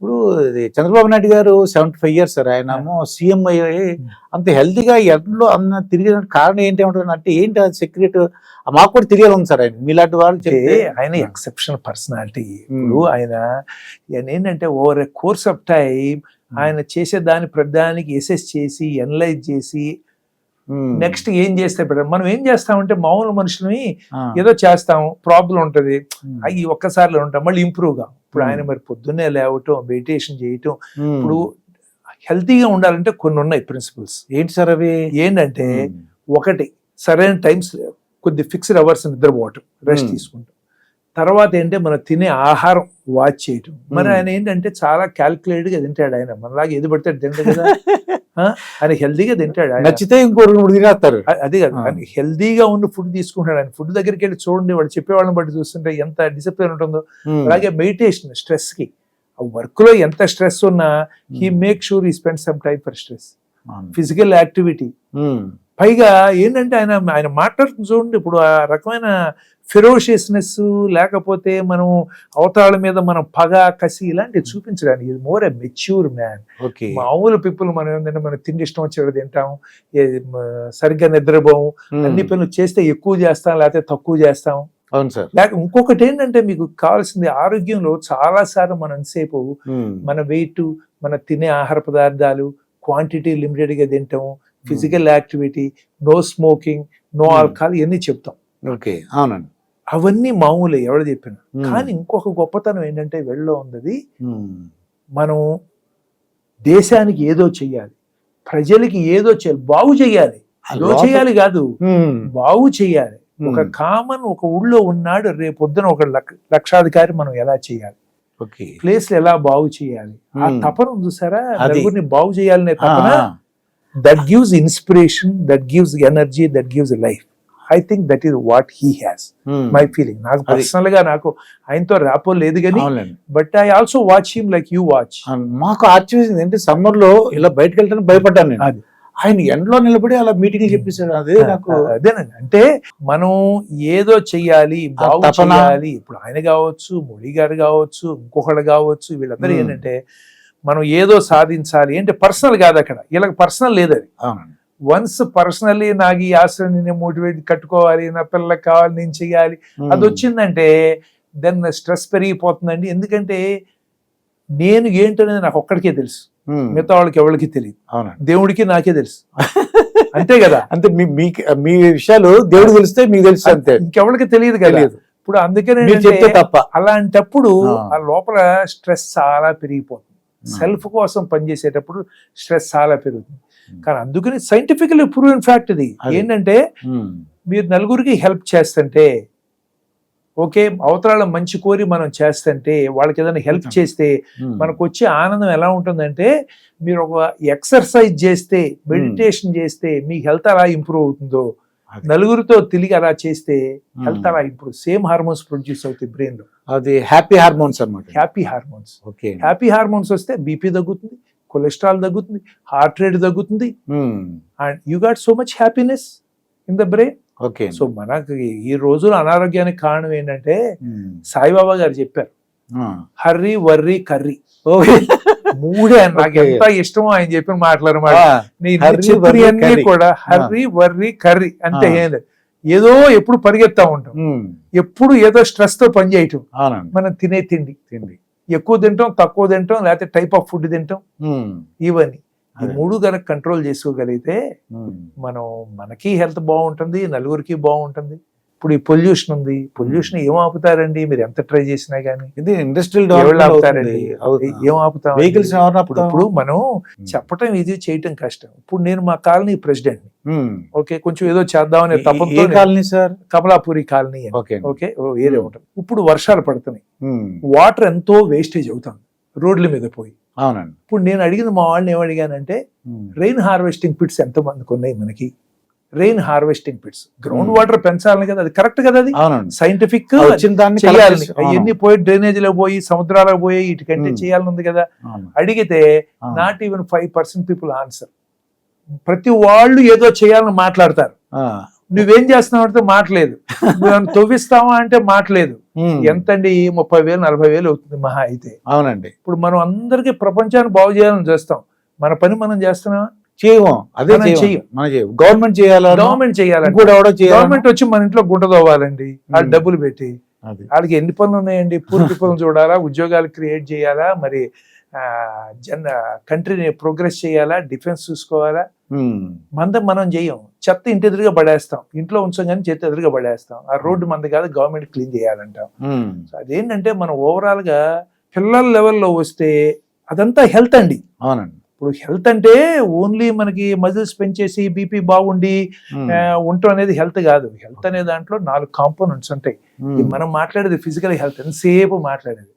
ఇప్పుడు ఇది చంద్రబాబు నాయుడు గారు 75 years సార్, ఆయన సీఎం అయ్యి అంత హెల్తీగా ఎండలో అన్న తిరిగిన కారణం ఏంటి అంటే ఏంటి అది సీక్రెట్? మాకు కూడా తెలియాలి ఉంది సార్. ఆయన మీలాంటి వాళ్ళు చెప్తే ఆయన ఎక్సెప్షనల్ పర్సనాలిటీ. ఇప్పుడు ఆయన ఏంటంటే over a course of time ఆయన చేసే దాని ప్రధానికి ఎసెస్ చేసి ఎనలైజ్ చేసి నెక్స్ట్ ఏం చేస్తే బెటర్. మనం ఏం చేస్తామంటే మామూలు మనుషులని ఏదో చేస్తాం, ప్రాబ్లం ఉంటది, అవి ఒక్కసారిలో ఉంటాం, మళ్ళీ ఇంప్రూవ్ గా. ఇప్పుడు ఆయన మరి పొద్దున్నే లేవటం, మెడిటేషన్ చేయటం, ఇప్పుడు హెల్తీగా ఉండాలంటే కొన్ని ఉన్నాయి ప్రిన్సిపల్స్. ఏంటి సార్ అవి? ఏంటంటే ఒకటి, సరైన టైమ్స్ కొద్ది ఫిక్స్డ్ అవర్స్ నిద్రపోవటం, రెస్ట్ తీసుకుంటాం. తర్వాత ఏంటంటే మనం తినే ఆహారం వాచ్ చేయటం. మరి ఆయన ఏంటంటే చాలా క్యాల్కులేటెడ్ గా తింటాడు. ఆయన మనలాగా ఏది పడితే తింటాడు కదా, ఆయన హెల్దీగా తింటాడు. నచ్చితే ఇంకోటి తినేస్తారు. అదే కదా, హెల్దీగా ఉన్న ఫుడ్ తీసుకుంటాడు. ఆయన ఫుడ్ దగ్గరికి వెళ్ళి చూడండి, వాడు చెప్పేవాళ్ళని బట్టి చూస్తుంటే ఎంత డిసిప్లిన్ ఉంటుందో. అలాగే మెడిటేషన్, స్ట్రెస్ కి, వర్క్ లో ఎంత స్ట్రెస్ ఉన్నా he make sure he spend some time for stress, physical activity. పైగా ఏంటంటే ఆయన మాట్లాడుతుంది చూడండి, ఇప్పుడు ఆ రకమైన ఫెరోషియస్నెస్ లేకపోతే మనం అవతారాల మీద మనం పగ, కసి ఇలాంటివి చూపించడానికి ఇది మోర్ ఎ మెచ్యూర్ మ్యాన్. మామూలు పీపుల్ మనం ఏంటంటే మనం తిండి ఇష్టం వచ్చేది తింటాం, సరిగ్గా నిద్రపోము, అన్ని పనులు చేస్తే ఎక్కువ చేస్తాం లేకపోతే తక్కువ చేస్తాం. అవును సార్. లేక ఇంకొకటి ఏంటంటే మీకు కావాల్సింది ఆరోగ్యంలో చాలా సార్లు మనం ఎంతసేపు మన వెయిట్, మన తినే ఆహార పదార్థాలు క్వాంటిటీ లిమిటెడ్ గా తింటాం, physical activity, no smoking, no alcohol ఇవన్నీ చెప్తాం. ఓకే, అవునండి. అవన్నీ మామూలే ఎవరు చెప్పిన. కానీ ఇంకొక గొప్పతనం ఏంటంటే వెళ్ళలో ఉన్నది, మనం దేశానికి ఏదో చెయ్యాలి, ప్రజలకి ఏదో చేయాలి, బాగు చెయ్యాలి. ఏదో చేయాలి కాదు, బాగు చెయ్యాలి. ఒక కామన్ ఒక ఊళ్ళో ఉన్నాడు, రేపొద్దున ఒక లక్షాధికారి మనం ఎలా చేయాలి, ప్లేస్ ఎలా బాగు చేయాలి, ఆ తపన చూసారా, నలుగురిని బాగు చేయాలనే తపన. That gives inspiration, that gives energy, that gives life. I think that is what he has. My feeling. నాకు పర్సనల్ గా నాకు ఆయనతో ర్యాపో లేదు కానీ, but I also watch him like you watch. మాకు ఆశ్చర్యం ఏంటి, సమ్మర్ లో ఇలా బయటకు వెళ్తాను భయపడ్డాను నేను. అది ఆయన ఎండలో నిలబడి అలా మీటింగ్ చెప్పేశాడు. అదే నాకు అదేనండి, అంటే మనం ఏదో చెయ్యాలి, బాగు చేయాలి. ఇప్పుడు ఆయన కావచ్చు, మోడీ గారు కావచ్చు, ఇంకొకటి కావచ్చు, వీళ్ళందరూ ఏంటంటే మనం ఏదో సాధించాలి అంటే పర్సనల్ కాదు, అక్కడ వీళ్ళకి పర్సనల్ లేదు. అది వన్స్ పర్సనల్లీ నాకు ఈ ఆశ్రయం నేను మోటివేట్ కట్టుకోవాలి, నా పిల్లలకు కావాలి, నేను చెయ్యాలి, అది వచ్చిందంటే దెన్ స్ట్రెస్ పెరిగిపోతుందండి. ఎందుకంటే నేను ఏంటనేది నాకు ఒక్కడికే తెలుసు, మిగతా వాళ్ళకి ఎవరికి తెలియదు, దేవుడికి నాకే తెలుసు. అంతే కదా, అంతే. మీ విషయాలు దేవుడు తెలిస్తే మీకు తెలుసు, అంతే, ఇంకెవరికి తెలియదు కదా. ఇప్పుడు అందుకనే తప్ప అలాంటప్పుడు ఆ లోపల స్ట్రెస్ చాలా పెరిగిపోతుంది. సెల్ఫ్ కోసం పనిచేసేటప్పుడు స్ట్రెస్ చాలా పెరుగుతుంది. కానీ అందుకని సైంటిఫికల్లీ ప్రూవెన్ ఫ్యాక్ట్ ఇది ఏంటంటే, మీరు నలుగురికి హెల్ప్ చేస్తుంటే, ఓకే, అవతరాల మంచి కోరి మనం చేస్తుంటే, వాళ్ళకి ఏదైనా హెల్ప్ చేస్తే మనకు వచ్చే ఆనందం ఎలా ఉంటుందంటే, మీరు ఒక ఎక్సర్సైజ్ చేస్తే, మెడిటేషన్ చేస్తే మీ హెల్త్ అలా ఇంప్రూవ్ అవుతుందో, నలుగురితో తిరిగి అలా చేస్తే హెల్త్ అలా ఇంప్రూవ్, సేమ్ హార్మోన్స్ ప్రొడ్యూస్ అవుతాయి బ్రెయిన్ లో. అది హ్యాపీ హార్మోన్స్ అన్నమాట. Happy hormones. హ్యాపీ హార్మోన్స్ వస్తే బీపీ తగ్గుతుంది, కొలెస్ట్రాల్ తగ్గుతుంది, హార్ట్ రేట్ తగ్గుతుంది, and you got so much happiness in the brain. So మనకి ఈ రోజులు అనారోగ్యానికి కారణం ఏంటంటే, సాయిబాబా గారు చెప్పారు, హర్రీ, వర్రీ, కర్రీ. మూడే నాకు ఎంత ఇష్టమో ఆయన చెప్పిన మాట్లాడమాట. చెప్పినవన్నీ కూడా హర్రీ, వర్రీ, కర్రీ అంటే ఏదో ఎప్పుడు పరిగెత్తా ఉంటాం, ఎప్పుడు ఏదో స్ట్రెస్ తో పని చేయటం. మనం తినే తిండి ఎక్కువ తింటాం, తక్కువ తింటాం, లేకపోతే టైప్ ఆఫ్ ఫుడ్ తింటాం, ఇవన్నీ ఈ మూడు కనుక కంట్రోల్ చేసుకోగలిగితే మనం, మనకి హెల్త్ బాగుంటుంది, నలుగురికి బాగుంటుంది. ఇప్పుడు ఈ పొల్యూషన్ ఉంది, పొల్యూషన్ ఏం ఆపుతారండి మీరు ఎంత ట్రై చేసినా గానీ? ఇది ఇండస్ట్రియల్ ఆపుతారండి, ఏం ఆపుతాం? వెహికల్స్. ఇప్పుడు మనం చెప్పటం ఇది, చేయటం కష్టం. ఇప్పుడు నేను మా కాలనీ ప్రెసిడెంట్, ఓకే, కొంచెం ఏదో చేద్దామనే తప్పంతో. Colony sir? Kamalapuri colony. Okay, area ఉంటుంది. ఇప్పుడు వర్షాలు పడుతున్నాయి, వాటర్ ఎంతో వేస్టేజ్ అవుతుంది రోడ్ల మీద పోయి. అవునండి. ఇప్పుడు నేను అడిగింది, మా వాళ్ళని ఏమడిగానంటే, రెయిన్ హార్వెస్టింగ్ పిట్స్ ఎంత మందికి ఉన్నాయి మనకి? Rain harvesting pits, ground water పెంచాలని కదా, అది కరెక్ట్ కదా, అది సైంటిఫిక్ చేయాలని. అవన్నీ పోయి డ్రైనేజ్ లో పోయి, సముద్రాలకు పోయి, ఇటుకంటే చేయాలని ఉంది కదా. అడిగితే నాట్ ఈవెన్ 5% పీపుల్ ఆన్సర్. ప్రతి వాళ్ళు ఏదో చేయాలని మాట్లాడతారు, నువ్వేం చేస్తున్నావు అంటే మాట్లేదు, నువ్వు తవ్విస్తావా అంటే మాట్లేదు. ఎంతండి 30,000 40,000 అవుతుంది మహా అయితే. అవునండి. ఇప్పుడు మనం అందరికీ ప్రపంచాన్ని బాగు చేయాలని చేస్తాం, మన పని మనం చేస్తున్నాం చేయము. అదే చెయ్యం. గవర్నమెంట్ చేయాలి, గవర్నమెంట్ చేయాలి, గవర్నమెంట్ వచ్చి మన ఇంట్లో గుంట తవ్వాలండి ఆ డబ్బులు పెట్టి. వాళ్ళకి ఎన్ని పనులు ఉన్నాయండి? పూర్తి పనులు చూడాలా, ఉద్యోగాలు క్రియేట్ చేయాలా, మరి కంట్రీని ప్రోగ్రెస్ చేయాలా, డిఫెన్స్ చూసుకోవాలా. మనం చెయ్యం, చెత్త ఇంటి ఎదురుగా పడేస్తాం, ఇంట్లో ఉంచాం కానీ చెత్త ఎదురుగా పడేస్తాం. ఆ రోడ్డు మంది కాదు, గవర్నమెంట్ క్లీన్ చేయాలంటాం. అదేంటంటే మనం ఓవరాల్ గా పిల్లల లెవెల్లో వస్తే అదంతా హెల్త్ అండి. అవునండి. ఇప్పుడు హెల్త్ అంటే ఓన్లీ మనకి మజిల్స్ పెంచేసి బీపీ బాగుండి ఉండటం అనేది హెల్త్ కాదు. హెల్త్ అనే దాంట్లో 4 కాంపోనెంట్స్ ఉంటాయి. మనం మాట్లాడేది ఫిజికల్ హెల్త్, ఎంతసేపు మాట్లాడేది.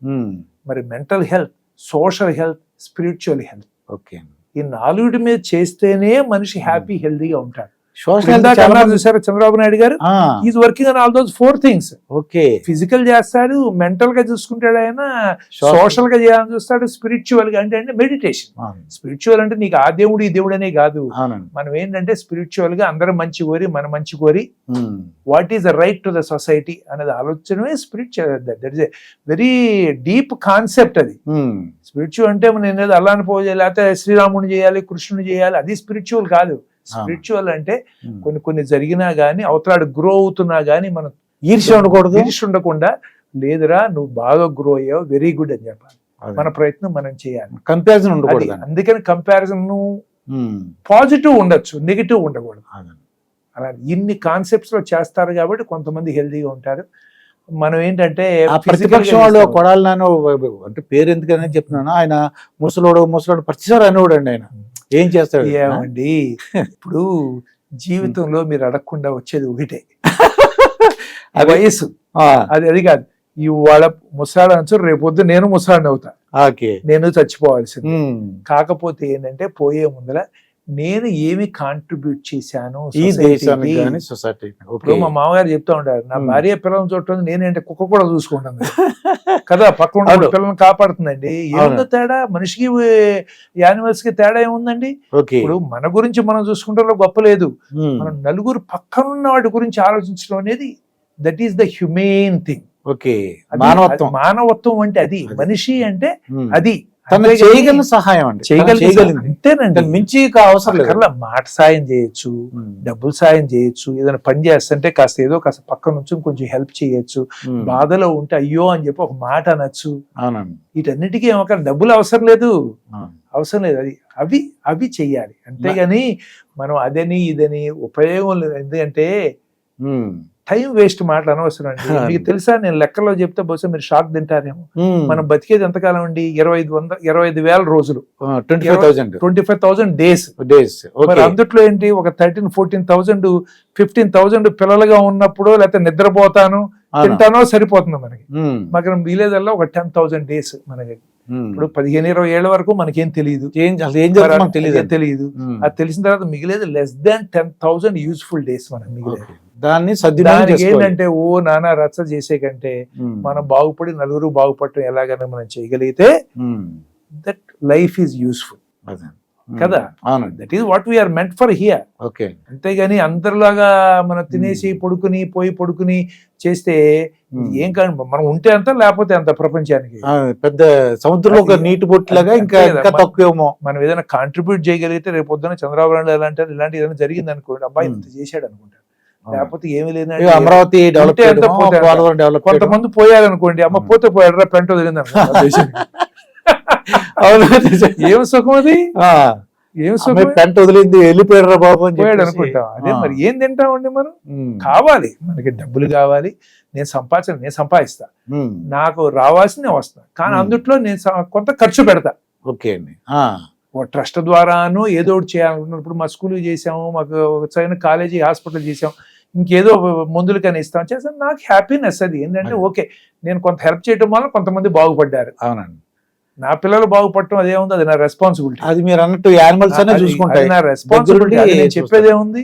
మరి mental health, social health, spiritual health. Okay. ఈ 4 మీద చేస్తేనే మనిషి హ్యాపీ హెల్తీగా ఉంటాడు. సోషల్ హెల్త్ చూసారా చంద్రబాబు నాయుడు గారు, is working on all those 4 things. Okay. Physical చేస్తాడు, మెంటల్ గా చూసుకుంటాడు, ఆయన సోషల్ గా చేయాలని చూస్తాడు, స్పిరిచువల్ గా అంటే మెడిటేషన్. స్పిరిచువల్ అంటే నీకు ఆ దేవుడు ఈ దేవుడు అనే కాదు. మనం ఏంటంటే స్పిరిచువల్ గా అందరూ మంచి కోరి, మన మంచి కోరి, what is the right to the society అనేది ఆలోచనమే spiritual. That is a very deep concept అది. స్పిరిచువల్ అంటే మనం ఏదో అల్లాని పూజ చేయాలి, లేకపోతే శ్రీరాముని చేయాలి, కృష్ణుని చేయాలి, అది స్పిరిచువల్ కాదు. స్పిరిచువల్ అంటే కొన్ని జరిగినా గానీ, అవతలాడు గ్రో అవుతున్నా గానీ మనం ఈర్ష్య ఉండకుండా, లేదురా నువ్వు బాగా గ్రో అయ్యావు, వెరీ గుడ్ అని చెప్పాలి. మన ప్రయత్నం మనం చేయాలి. కంపారిజన్ ఉండకూడదు. అందుకని కంపారిజన్ పాజిటివ్ ఉండొచ్చు, నెగిటివ్ ఉండకూడదు. అలా ఇన్ని కాన్సెప్ట్స్ లో చేస్తారు కాబట్టి కొంతమంది హెల్తీగా ఉంటారు. మనం ఏంటంటే ప్రతిపక్షం వాళ్ళు కొడాలి నాన్న అంటే పేరు ఎందుకని చెప్తున్నాను, ఆయన ముసలోడు ప్రతిసారి అనేవాడు అండి. ఆయన ఏం చేస్తాడు ఏమండి, ఇప్పుడు జీవితంలో మీరు అడగకుండా వచ్చేది ఒకటే, వయసు. అది కాదు, ఇవాళ ముసలాడు అనొచ్చు, రేపొద్దు నేను ముసలాడిని అవుతా, నేను చచ్చిపోవాల్సింది. కాకపోతే ఏంటంటే పోయే ముందర నేను ఏమి కాంట్రిబ్యూట్ చేశాను ఈ సొసైటీ. ఇప్పుడు మా మామగారు చెప్తా ఉంటారు, నా భార్య పిల్లలను చూడటం నేనేంటే కుక్క కూడా చూసుకుంటాను కదా, పక్కన పిల్లల్ని కాపాడుతుందండి. ఏముందో తేడా? మనిషికి యానిమల్స్ కి తేడా ఏముందండి? ఇప్పుడు మన గురించి మనం చూసుకుంటే గొప్ప లేదు, మనం నలుగురు పక్కనున్న వాటి గురించి ఆలోచించడం అనేది that is the human thing. మానవత్వం అంటే అది, మనిషి అంటే అది. చేయగలిగిన సహాయం అండి, అంతేనండి, మించి అవసరం లేదు. మాట సాయం చేయొచ్చు, డబ్బులు సాయం చేయొచ్చు, ఏదైనా పని చేస్తుంటే కాస్త పక్క నుంచి కొంచెం హెల్ప్ చేయొచ్చు, బాధలో ఉంటే అయ్యో అని చెప్పి ఒక మాట అనొచ్చు. వీటన్నిటికీ ఏమో డబ్బులు అవసరం లేదు, అది అవి చెయ్యాలి. అంతేగాని మనం అదని ఇదని ఉపయోగం లేదు. ఎందుకంటే టైం వేస్ట్ మాటలు అనవసరం అండి. మీకు తెలుసా, నేను లెక్కలో చెప్తే బహుశా మీరు షాక్ తింటారేమో, మనం బతికేది ఎంతకాలం అండి? 25,000 రోజులు, 25,000 డేస్. మరి అందుట్లో ఏంటి, ఒక 13,000-14,000 15,000 పిల్లలుగా ఉన్నప్పుడు, లేకపోతే నిద్రపోతాను తింటానో సరిపోతుంది మనకి. మాకు విలేజ్ లో ఒక 10,000 డేస్ మనకి. ఇప్పుడు 15-20 ఏళ్ల వరకు మనకేం తెలియదు, తెలియదు. అది తెలిసిన తర్వాత మిగిలేదు less than 10,000 యూస్ఫుల్ డేస్ మనకి మిగిలేదు. దాన్ని ఏంటంటే ఓ నానా రచ్చ చేసే కంటే మనం బాగుపడి నలుగురు బాగుపడటం ఎలాగైనా మనం చేయగలిగితే దట్ లైఫ్ ఈజ్ యూస్ఫుల్ కదా. That is what we're meant for here. అంతేగాని అందరిలాగా మనం తినేసి పడుకుని చేస్తే ఏం కాదు. మనం ఉంటే అంత, లేకపోతే అంత. ప్రపంచానికి పెద్ద సముద్రంలో ఒక నీటి బొట్టులాగా ఇంకా తక్కువేమో. మనం ఏదైనా కాంట్రిబ్యూట్ చేయగలిగితే రేపు పొద్దున చంద్రబాబు నాయుడు ఎలా అంటారు, ఇలాంటి ఏదైనా జరిగింది అనుకోండి, అబ్బాయి ఇంత చేశాడు అనుకుంటారు. లేకపోతే ఏమి లేదండి, అమరావతి కొంతమంది పోయారనుకోండి, అమ్మ పోతే పోయాడు పెంట వదిలింది అనుకోండి. ఏం సుఖం అది, ఏం సుఖం, పెంట వదిలింది వెళ్ళిపోయాడు బాబు పోయాడు అనుకుంటాం. అదే మరి ఏం తింటామండి మనం? కావాలి, మనకి డబ్బులు కావాలి, నేను సంపాదిస్తా, నాకు రావాల్సిందే వస్తా, కానీ అందుట్లో నేను కొంత ఖర్చు పెడతా. ఓకే అండి. ట్రస్ట్ ద్వారాను ఏదో ఒకటి చేయాలనుకున్నప్పుడు మా స్కూల్ చేసాము, మాకు చదివిన కాలేజీ హాస్పిటల్ చేసాం, ఇంకేదో మందులు కానీ ఇస్తాం చేస్తాను, నాకు హ్యాపీనెస్ అది. ఏంటంటే ఓకే, నేను కొంత హెల్ప్ చేయడం వల్ల కొంతమంది బాగుపడ్డారు. అవునండి. నా పిల్లలు బాగుపడటం అదేముంది, అది నా రెస్పాన్సిబిలిటీ. అది మీరు అన్నట్టు యానిమల్స్ అనే చూసుకుంటాయి, నా రెస్పాన్సిబిలిటీ. నేను చెప్పేది ఏముంది,